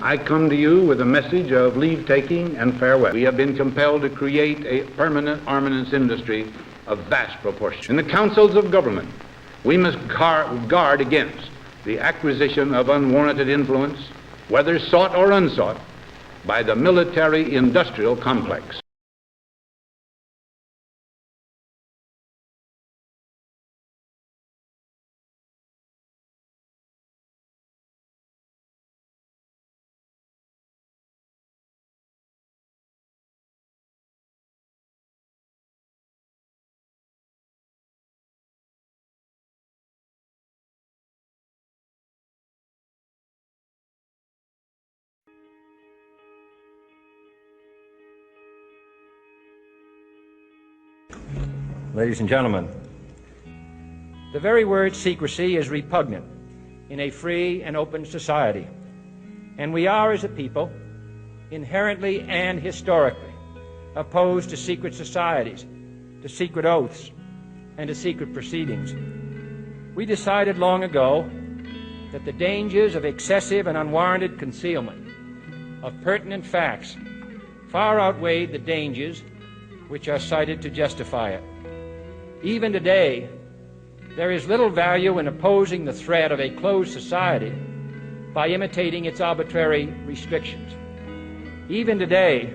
I come to you with a message of leave-taking and farewell. We have been compelled to create a permanent armaments industry of vast proportion. In the councils of government, we must guard against the acquisition of unwarranted influence, whether sought or unsought, by the military-industrial complex. Ladies and gentlemen, the very word secrecy is repugnant in a free and open society, and we are, as a people, inherently and historically opposed to secret societies, to secret oaths, and to secret proceedings. We decided long ago that the dangers of excessive and unwarranted concealment of pertinent facts far outweighed the dangers which are cited to justify it. Even today, there is little value in opposing the threat of a closed society by imitating its arbitrary restrictions. Even today,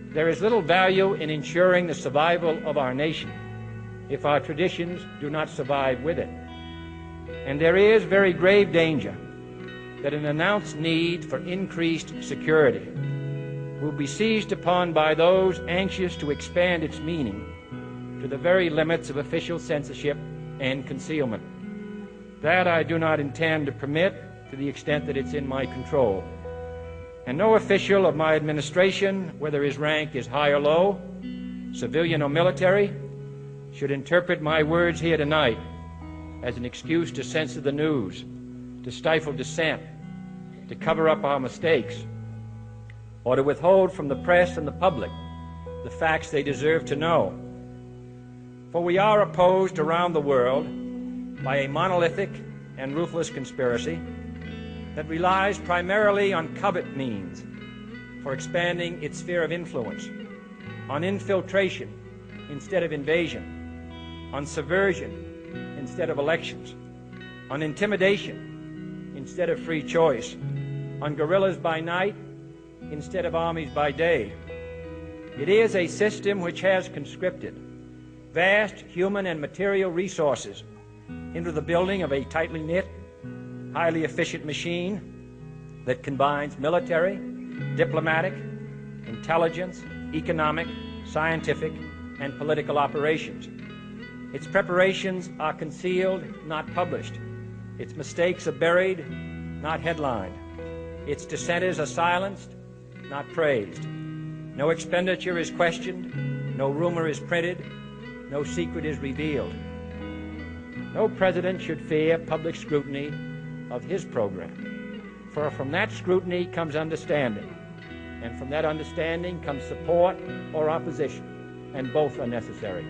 there is little value in ensuring the survival of our nation if our traditions do not survive with it. And there is very grave danger that an announced need for increased security will be seized upon by those anxious to expand its meaning to the very limits of official censorship and concealment. That I do not intend to permit to the extent that it's in my control. And no official of my administration, whether his rank is high or low, civilian or military, should interpret my words here tonight as an excuse to censor the news, to stifle dissent, to cover up our mistakes, or to withhold from the press and the public the facts they deserve to know. For we are opposed around the world by a monolithic and ruthless conspiracy that relies primarily on covert means for expanding its sphere of influence, on infiltration instead of invasion, on subversion instead of elections, on intimidation instead of free choice, on guerrillas by night instead of armies by day. It is a system which has conscripted vast human and material resources into the building of a tightly knit, highly efficient machine that combines military, diplomatic, intelligence, economic, scientific, and political operations. Its preparations are concealed, not published. Its mistakes are buried, not headlined. Its dissenters are silenced, not praised. No expenditure is questioned, no rumor is printed, no secret is revealed. No president should fear public scrutiny of his program, for from that scrutiny comes understanding, and from that understanding comes support or opposition, and both are necessary.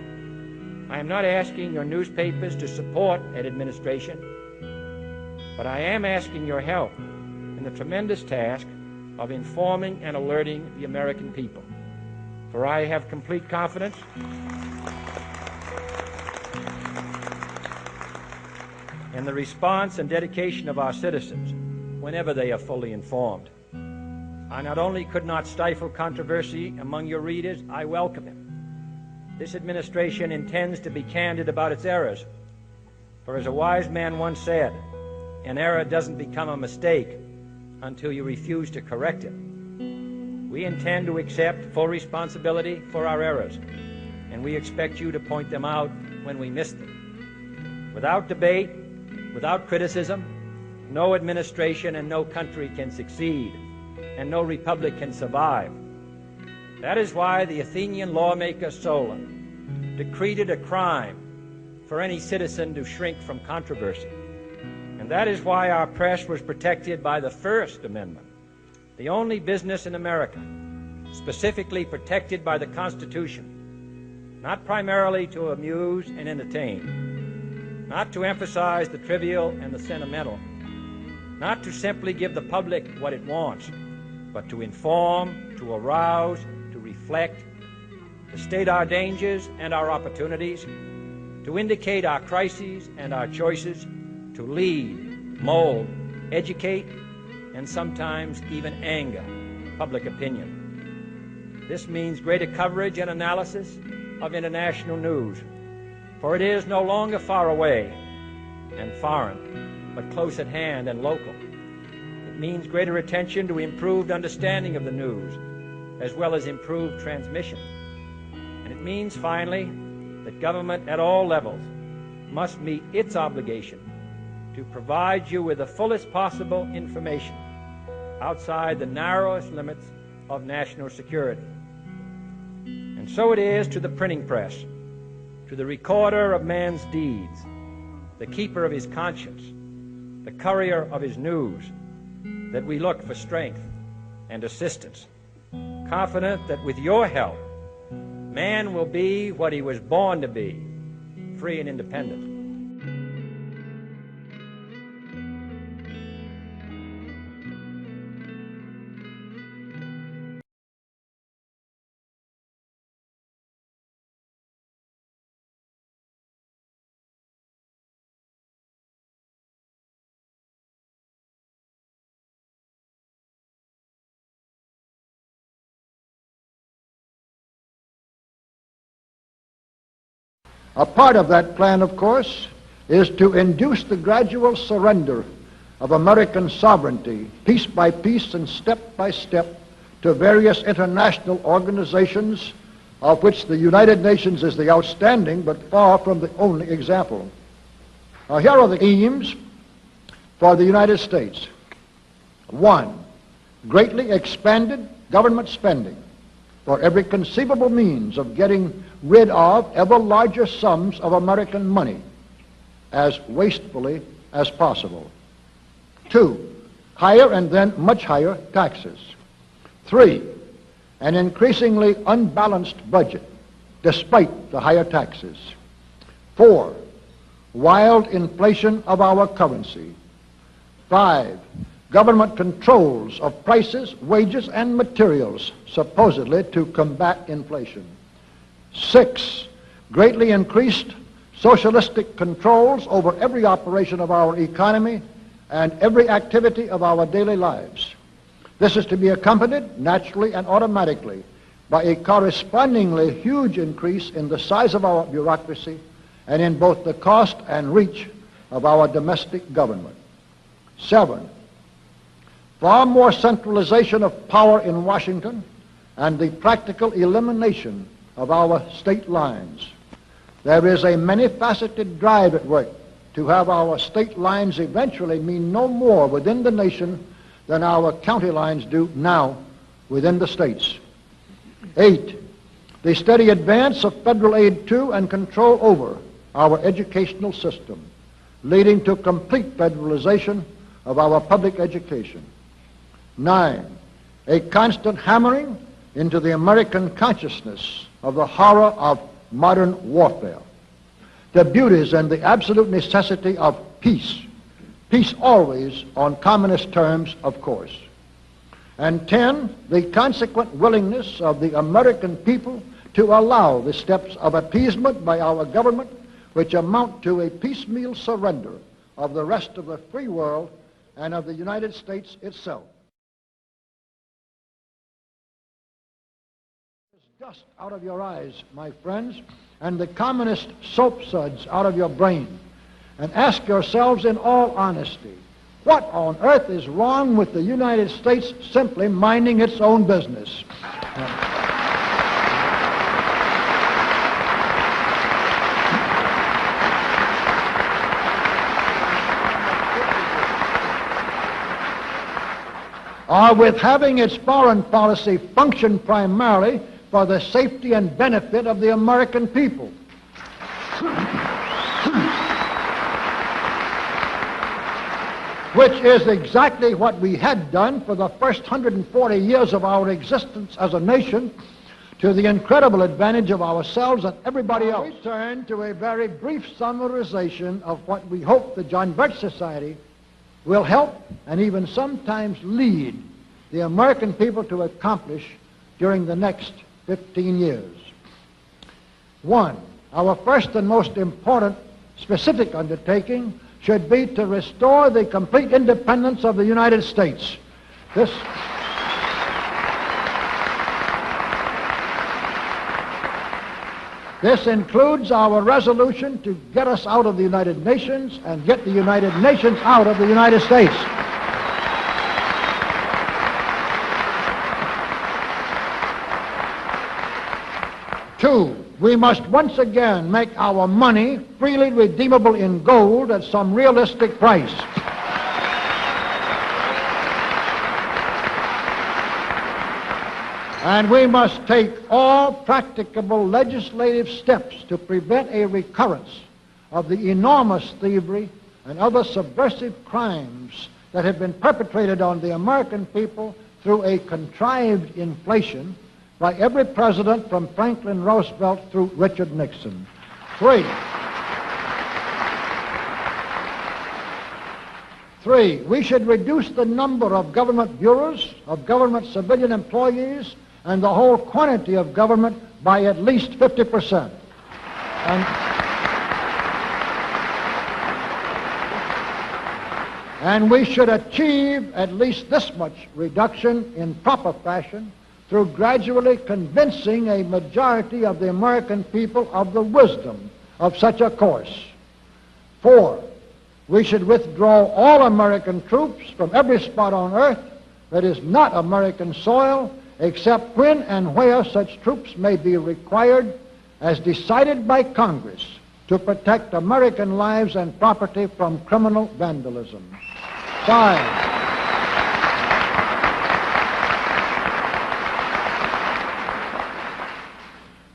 I am not asking your newspapers to support an administration, but I am asking your help in the tremendous task of informing and alerting the American people. For I have complete confidence in the response and dedication of our citizens whenever they are fully informed. I not only could not stifle controversy among your readers, I welcome it. This administration intends to be candid about its errors. For as a wise man once said, an error doesn't become a mistake until you refuse to correct it. We intend to accept full responsibility for our errors, and we expect you to point them out when we miss them. Without debate, without criticism, no administration and no country can succeed, and no republic can survive. That is why the Athenian lawmaker Solon decreed it a crime for any citizen to shrink from controversy. And that is why our press was protected by the First Amendment, the only business in America specifically protected by the Constitution, not primarily to amuse and entertain, not to emphasize the trivial and the sentimental, not to simply give the public what it wants, but to inform, to arouse, to reflect, to state our dangers and our opportunities, to indicate our crises and our choices, to lead, mold, educate, and sometimes even anger public opinion. This means greater coverage and analysis of international news, for it is no longer far away and foreign, but close at hand and local. It means greater attention to improved understanding of the news, as well as improved transmission. And it means, finally, that government at all levels must meet its obligation to provide you with the fullest possible information outside the narrowest limits of national security. And so it is to the printing press, to the recorder of man's deeds, the keeper of his conscience, the courier of his news, that we look for strength and assistance, confident that with your help, man will be what he was born to be, free and independent. A part of that plan, of course, is to induce the gradual surrender of American sovereignty, piece by piece and step by step, to various international organizations, of which the United Nations is the outstanding but far from the only example. Now, here are the aims for the United States. 1, greatly expanded government spending for every conceivable means of getting rid of ever larger sums of American money as wastefully as possible. 2, higher and then much higher taxes. 3, an increasingly unbalanced budget despite the higher taxes. 4, wild inflation of our currency. 5, government controls of prices, wages, and materials, supposedly to combat inflation. 6, greatly increased socialistic controls over every operation of our economy and every activity of our daily lives. This is to be accompanied naturally and automatically by a correspondingly huge increase in the size of our bureaucracy and in both the cost and reach of our domestic government. 7, far more centralization of power in Washington and the practical elimination of our state lines. There is a many-faceted drive at work to have our state lines eventually mean no more within the nation than our county lines do now within the states. 8, the steady advance of federal aid to and control over our educational system, leading to complete federalization of our public education. 9, a constant hammering into the American consciousness of the horror of modern warfare, the beauties and the absolute necessity of peace, peace always on communist terms, of course. And 10, the consequent willingness of the American people to allow the steps of appeasement by our government which amount to a piecemeal surrender of the rest of the free world and of the United States itself. Dust out of your eyes, my friends, and the communist soap suds out of your brain, and ask yourselves in all honesty, what on earth is wrong with the United States simply minding its own business? Or with having its foreign policy function primarily for the safety and benefit of the American people. Which is exactly what we had done for the first 140 years of our existence as a nation, to the incredible advantage of ourselves and everybody else. We turn to a very brief summarization of what we hope the John Birch Society will help and even sometimes lead the American people to accomplish during the next 15 years. One, our first and most important specific undertaking should be to restore the complete independence of the United States. This includes our resolution to get us out of the United Nations and get the United Nations out of the United States. Two, we must once again make our money freely redeemable in gold at some realistic price. And we must take all practicable legislative steps to prevent a recurrence of the enormous thievery and other subversive crimes that have been perpetrated on the American people through a contrived inflation by every president from Franklin Roosevelt through Richard Nixon. Three, we should reduce the number of government bureaus, of government civilian employees, and the whole quantity of government by at least 50%. And we should achieve at least this much reduction in proper fashion through gradually convincing a majority of the American people of the wisdom of such a course. Four, we should withdraw all American troops from every spot on earth that is not American soil, except when and where such troops may be required as decided by Congress to protect American lives and property from criminal vandalism.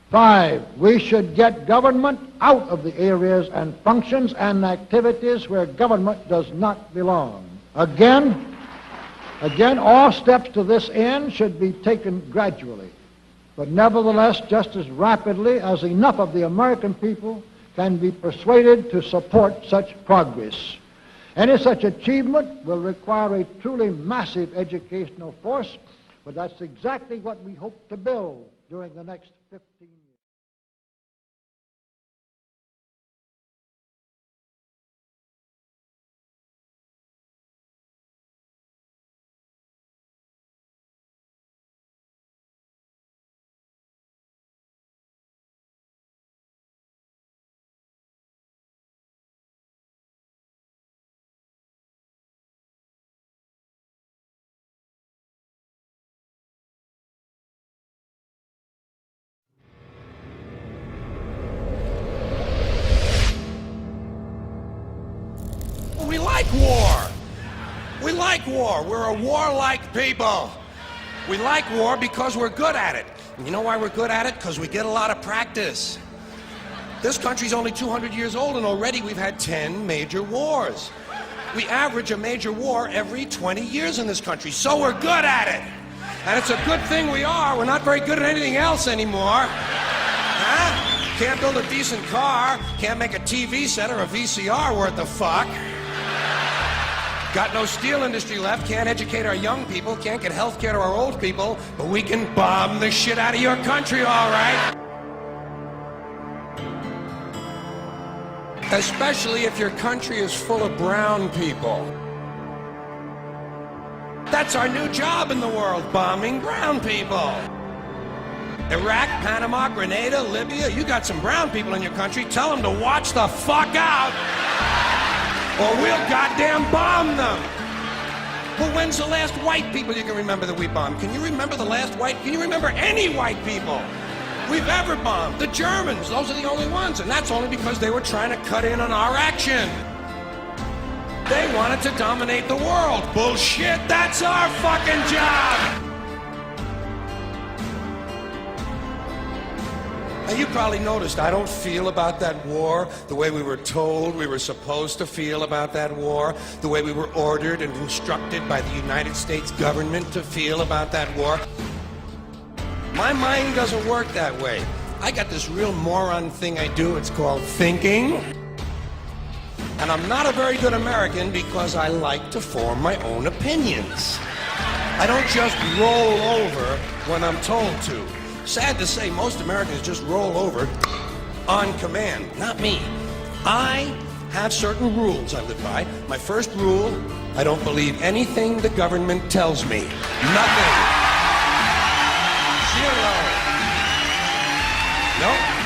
Five, we should get government out of the areas and functions and activities where government does not belong. Again, all steps to this end should be taken gradually, but nevertheless just as rapidly as enough of the American people can be persuaded to support such progress. Any such achievement will require a truly massive educational force, but that's exactly what we hope to build during the next 15 years. We like war. We like war. We're a warlike people. We like war because we're good at it. And you know why we're good at it? Because we get a lot of practice. This country's only 200 years old, and already we've had 10 major wars. We average a major war every 20 years in this country, so we're good at it. And it's a good thing we are. We're not very good at anything else anymore. Huh? Can't build a decent car, can't make a TV set or a VCR worth a fuck. Got no steel industry left, can't educate our young people, can't get health care to our old people, but we can bomb the shit out of your country, all right? Especially if your country is full of brown people. That's our new job in the world, bombing brown people. Iraq, Panama, Grenada, Libya, you got some brown people in your country, tell them to watch the fuck out, or we'll goddamn bomb them. Well, when's the last white people you can remember that we bombed? Can you remember the last white? Can you remember any white people we've ever bombed? The Germans, those are the only ones, and that's only because they were trying to cut in on our action. They wanted to dominate the world. Bullshit, that's our fucking job. And you probably noticed I don't feel about that war the way we were told we were supposed to feel about that war, the way we were ordered and instructed by the United States government to feel about that war. My mind doesn't work that way. I got this real moron thing I do, it's called thinking. And I'm not a very good American because I like to form my own opinions. I don't just roll over when I'm told to. Sad to say, most Americans just roll over on command. Not me. I have certain rules I live by. My first rule, I don't believe anything the government tells me. Nothing. Zero. Nope.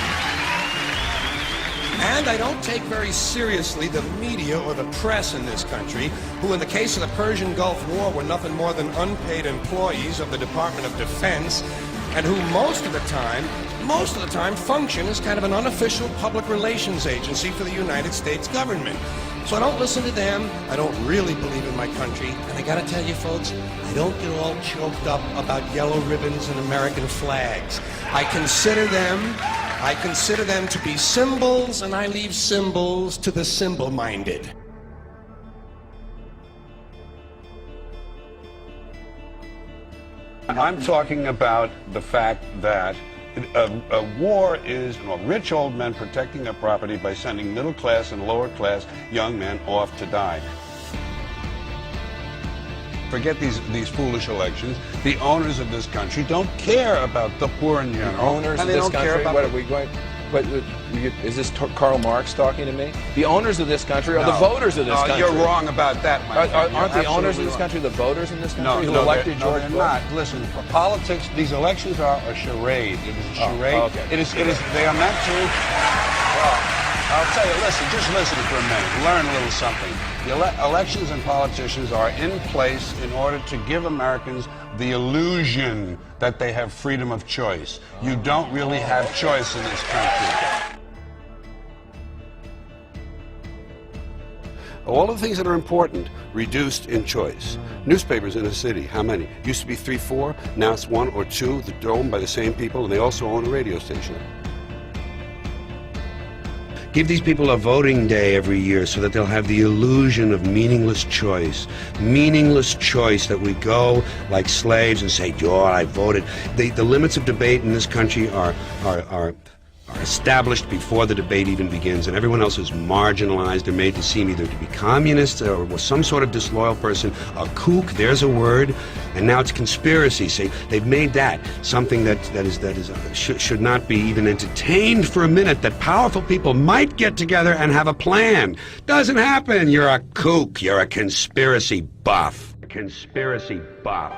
And I don't take very seriously the media or the press in this country, who in the case of the Persian Gulf War were nothing more than unpaid employees of the Department of Defense, and who most of the time function as kind of an unofficial public relations agency for the United States government. So I don't listen to them, I don't really believe in my country, and I gotta tell you folks, I don't get all choked up about yellow ribbons and American flags. I consider them to be symbols, and I leave symbols to the symbol-minded. I'm talking about the fact that a war is rich old men protecting their property by sending middle class and lower class young men off to die. Forget these foolish elections. The owners of this country don't care about the poor in general. The owners of this country, what are we going? Is this Karl Marx talking to me? The owners of this country are the voters of this country. You're wrong about that, my friend. Aren't the owners of this country the voters in this country who elected George Bush? No, they're not. Listen, politics, these elections are a charade. It is a charade. Oh, okay. It is, they are meant to, well, I'll tell you, just listen for a minute. Learn a little something. The elections and politicians are in place in order to give Americans the illusion that they have freedom of choice. You don't really have choice in this country. All of the things that are important reduced in choice. Newspapers in a city, how many? Used to be 3, 4, now it's 1 or 2. They're owned by the same people, and they also own a radio station. Give these people a voting day every year so that they'll have the illusion of meaningless choice. Meaningless choice that we go like slaves and say, "Oh, I voted." The limits of debate in this country are established before the debate even begins, and everyone else is marginalized and made to seem either to be communist or some sort of disloyal person. A kook, there's a word, and now it's conspiracy. See, they've made that something that should not be even entertained for a minute. That powerful people might get together and have a plan. Doesn't happen. You're a kook. You're a conspiracy buff. A conspiracy buff.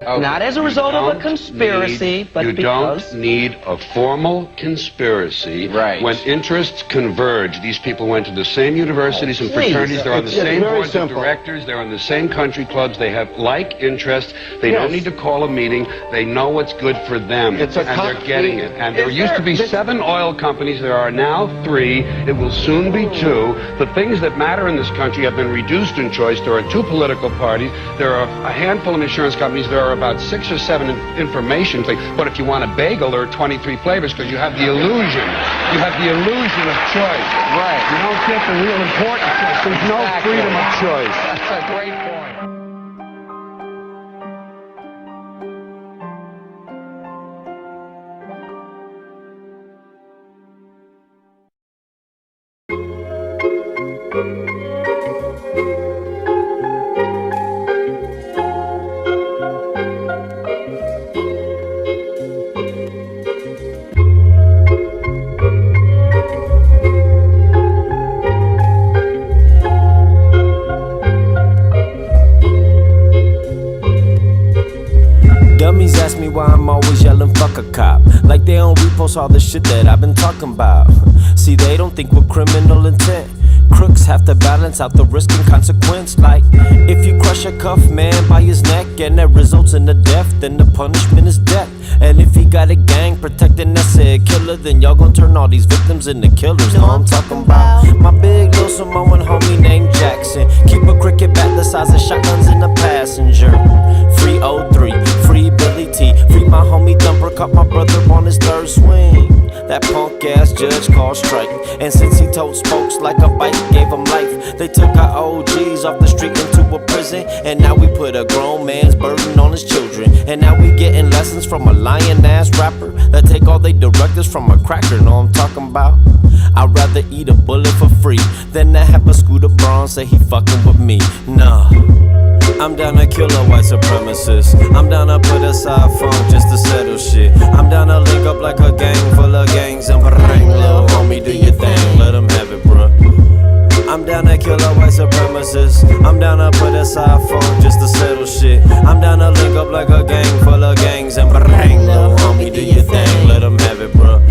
Okay. Not as a result of a conspiracy, but because... You don't need a formal conspiracy. Right. When interests converge, these people went to the same universities and fraternities, they're on the same boards of directors, they're on the same country clubs, they have like interests, they don't need to call a meeting, they know what's good for them, and they're getting it. And there used to be 7 oil companies, there are now 3, it will soon be 2. The things that matter in this country have been reduced in choice. There are 2 political parties, there are a handful of insurance companies, there are about 6 or 7 information things. But if you want a bagel, there are 23 flavors because you have the illusion. You have the illusion of choice. Right. You don't get the real important choice. There's no freedom of choice. That's a great point. Dummies ask me why I'm always yelling fuck a cop, like they don't repost all the shit that I've been talking about. See, they don't think we're criminal intent. Crooks have to balance out the risk and consequence. Like, if you crush a cuff man by his neck and that results in a death, then the punishment is death. And if he got a gang protecting that said killer, then y'all gon' turn all these victims into killers. Know I'm talking about my big little Samoan homie named Jackson. Keep a cricket bat the size of shotguns in the passenger. Free 03, free Billy T, free my homie Thumper, caught my brother on his 3rd swing. that punk ass judge called strike. And since he told spokes like a bike, gave him life. They took our OGs off the street into a prison, and now we put a grown man's burden on his children. And now we getting lessons from a lying ass rapper that take all they directives from a cracker. Know I'm talking about? I'd rather eat a bullet for free than to have a Scooter Braun say he fucking with me. Nah, I'm down to kill a white supremacist. I'm down to put aside funk just to settle shit. I'm down to link up like a gang full of gangs and bring little homie, do your thing, let them have it, bruh. I'm down to kill a white supremacist. I'm down to put aside funk just to settle shit. I'm down to link up like a gang full of gangs and bring little homie, do your thing, let them have it, bruh.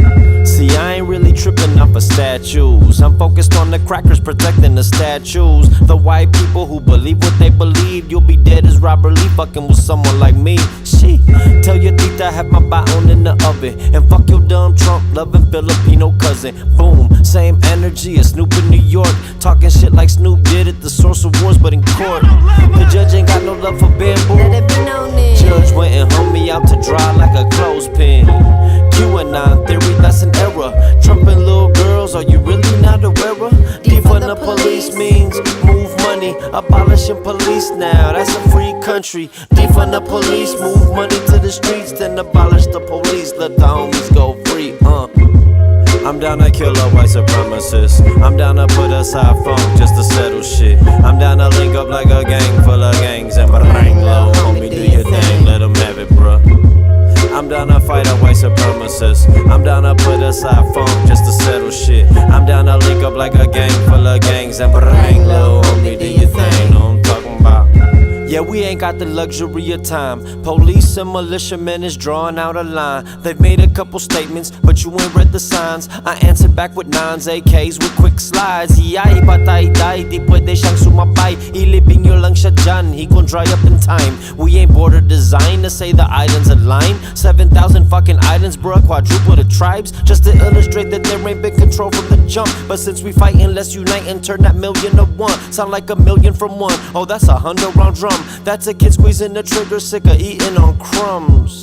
See, I ain't really tripping off of statues. I'm focused on the crackers protecting the statues. The white people who believe what they believe. You'll be dead as Robert Lee fucking with someone like me. She tell your teeth I have my bone in the oven. And fuck your dumb Trump loving Filipino cousin. Boom, same energy as Snoop in New York. Talking shit like Snoop did at the Source Awards, but in court. The judge ain't got no love for bamboo. Judge went and hung me out to dry like a clothespin. QAnon theory, that's an error. Trump and little girls, are you really not aware of? Defund the police means move money, abolishing police now, that's a free country. Defund the police, move money to the streets, then abolish the police, let the homies go free, I'm down to kill a white supremacist. I'm down to put aside funk just to settle shit. I'm down to link up like a gang full of gangs and bring low, homie, do your thing, let them have it, bruh. I'm down to fight a white supremacist. I'm down to put aside funk just to settle shit. I'm down to link up like a gang full of gangs and bring low, homie, do your thing, know I'm talking about? Yeah, we ain't got the luxury of time. Police and militiamen is drawing out a line. They've made a couple statements, but you ain't read the signs. I answered back with 9s, AKs with quick slides. Iyay, patay-day, di pwede siyang sumabay. Ilibing nyo lang siya dyan, he gon' dry up in time. We ain't border designed to say the islands align. 7,000 fucking islands, bruh, quadruple the tribes. Just to illustrate that there ain't been control from the jump. But since we fightin', let's unite and turn that million to one. Sound like a million from one. Oh, that's a 100-round drum. That's a kid squeezing the trigger, sick of eating on crumbs.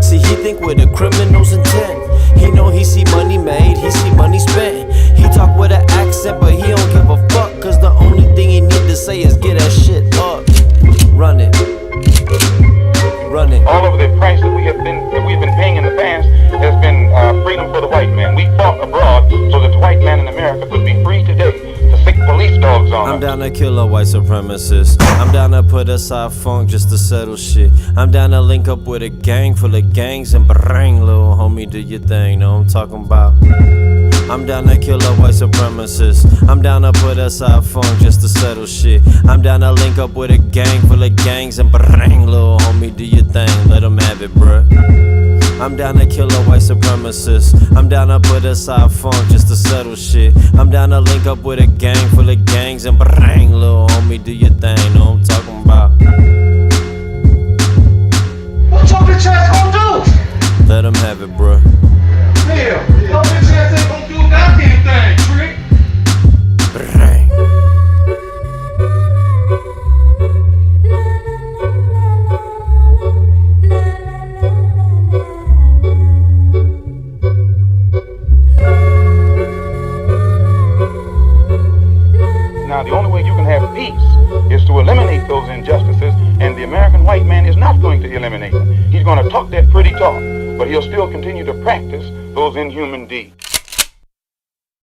See, he think with a criminal's intent. He know he see money made, he see money spent. He talk with an accent, but he don't give a fuck. Cause the only thing he need to say is get that shit up. Run it. Run it. All of the price that we've been paying in the past has been freedom for the white man. We fought abroad so that the white man in America could be free today. Sick police dogs on I'm down to kill a white supremacist. I'm down to put aside funk just to settle shit. I'm down to link up with a gang full of gangs and bring little homie, do your thing, know I'm talking about? I'm down to kill a white supremacist. I'm down to put aside funk just to settle shit. I'm down to link up with a gang full of gangs and bring little homie, do your thing, let them have it, bruh. I'm down to kill a white supremacist. I'm down to put aside funk just to settle shit. I'm down to link up with a gang full of gangs and bring little homie, do your thing, know I'm talking about? What your bitch ass gon' do? Let them have it, bruh. Hell, your bitch ass ain't gon' do a goddamn thing, trick. Bring. Now, the only way you can have peace is to eliminate those injustices, and the American white man is not going to eliminate them. He's going to talk that pretty talk, but he'll still continue to practice those inhuman deeds.